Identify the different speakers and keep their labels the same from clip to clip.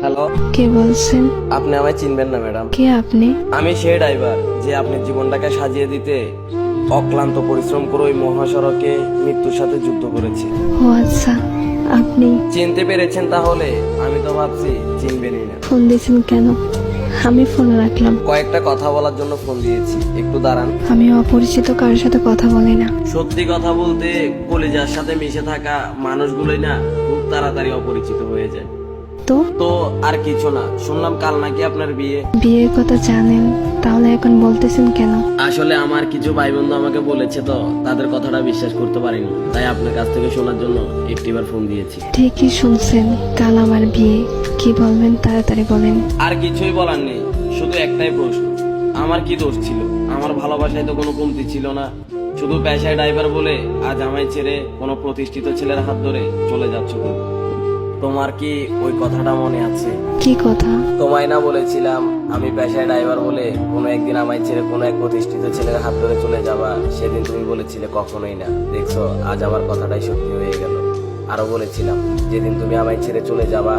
Speaker 1: Hello,
Speaker 2: কে বলছেন?
Speaker 1: আপনি আমায় চিনবেন না ম্যাডাম।
Speaker 2: কে আপনি?
Speaker 1: আমি সেই ড্রাইভার যে আপনার জীবনটাকে সাজিয়ে দিতে অক্লান্ত পরিশ্রম করে ওই মহাসড়কে মৃত্যুর সাথে যুদ্ধ করেছে।
Speaker 2: ও আচ্ছা, আপনি
Speaker 1: চিনতে পেরেছেন তাহলে? আমি তো ভাবছি চিনবেনই না।
Speaker 2: ফোন দিয়েছেন কেন? আমি ফোন রাখলাম।
Speaker 1: কয়েকটা কথা বলার জন্য ফোন দিয়েছি, একটু দাঁড়ান।
Speaker 2: আমি অপরিচিত কারোর সাথে কথা বলি না।
Speaker 1: সত্যি কথা বলতে কলিজার সাথে মিশে থাকা মানুষগুলোই না খুব তাড়াতাড়ি অপরিচিত হয়ে যায়।
Speaker 2: তো
Speaker 1: তো আর কিছু না, শুনলাম কাল নাকি আপনার বিয়ে।
Speaker 2: বিয়ের কথা জানেন, তাহলে এখন বলতেছেন কেন?
Speaker 1: আসলে আমার কিছু ভাই বন্ধু আমাকে বলেছে, তো তাদের কথাটা বিশ্বাস করতে পারিনি, তাই আপনার কাছ থেকে শোনার জন্য একটিবার ফোন দিয়েছি।
Speaker 2: ঠিকই শুনছেন, কাল আমার বিয়ে। কি বলবেন তাড়াতাড়ি বলেন।
Speaker 1: আর কিছুই বলার নেই, শুধু একটাই প্রশ্ন, আমার কি দোষ ছিল? আমার ভালোবাসায় তো কোনো কমতি ছিল না। শুধু পেশায় ড্রাইভার বলে আজ আমায় ছেড়ে কোনো প্রতিষ্ঠিত ছেলের হাত ধরে চলে যাচ্ছ তুমি। তোমার কি ওই কথাটা মনে আছে?
Speaker 2: কি কথা?
Speaker 1: তোমায় না বলেছিলাম আমি পেশায় ড্রাইভার বলে কোনো একদিন আমায় ছেড়ে কোনো এক প্রতিষ্ঠিত ছেলের হাত ধরে চলে যাবা? সেদিন তুমি বলেছিলে কখনোই না। দেখছো, আজ আমার কথাটাই সত্যি হয়ে গেল। আরো বলেছিলাম যেদিন তুমি আমায় ছেড়ে চলে যাবা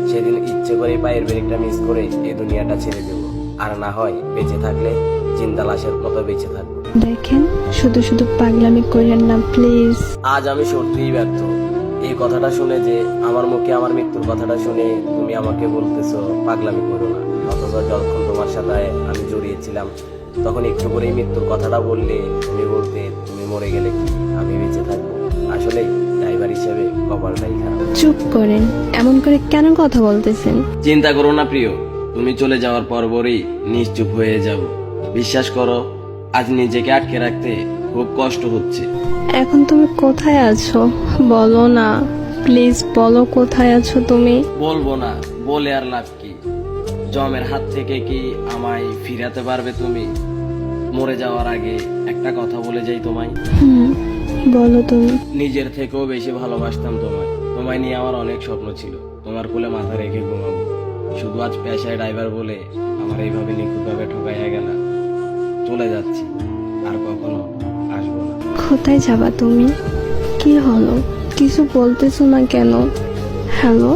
Speaker 1: সেদিন ইচ্ছে করে পায়ের ব্রেকটা মিস করে এই দুনিয়াটা ছেড়ে দেবো। আর না হয় বেঁচে থাকলে জিন্দা লাশের মতো বেঁচে থাকবো।
Speaker 2: দেখেন, শুধু শুধু পাগলামি করেন না প্লিজ।
Speaker 1: আজ আমি সত্যিই ব্যর্থ। এই কথাটা শুনে যে আমার মুখে আমার মৃত্যুর কথাটা শুনে তুমি আমাকে বলতেছো পাগলামি করো না, অথচ যখন তোমার সাথে আমি জড়িয়েছিলাম তখন একটু করেই মৃত্যুর কথাটা বললে তুমি বলতে তুমি মরে গেলে কি আমি বেঁচে থাকবো? আসলে ড্রাইভার হিসেবে কপালটাই খারাপ।
Speaker 2: চুপ করেন, এমন করে কেন কথা বলতেছেন?
Speaker 1: চিন্তা করো না প্রিয়, তুমি চলে যাওয়ার পরপরই নিশ্চুপ হয়ে যাব। বিশ্বাস করো, আজ নিজেকে আটকে রাখতে খুব কষ্ট হচ্ছে।
Speaker 2: এখন তুমি কোথায় আছো বলো না, প্লিজ বলো কোথায় আছো তুমি।
Speaker 1: বলবো না, বলে আর লাভ কি? জমের হাত থেকে কি আমায় ফিরাতে পারবে তুমি? মরে যাওয়ার আগে একটা কথা বলে যাই তোমায়,
Speaker 2: বলো তুমি।
Speaker 1: নিজের থেকেও বেশি ভালোবাসতাম তোমায়। তোমায় নিয়ে আমার অনেক স্বপ্ন ছিল, তোমার কোলে মাথা রেখে ঘুমাবো। শুধু আজ পেশায় ড্রাইভার বলে আমার এইভাবে নিখুঁতভাবে ঠকাইয়া গেল। চলে যাচ্ছি, আর কখনো আসবো না।
Speaker 2: কোথায় যাবা তুমি? কি হলো, কিছু বলতেছো না কেন? হ্যালো।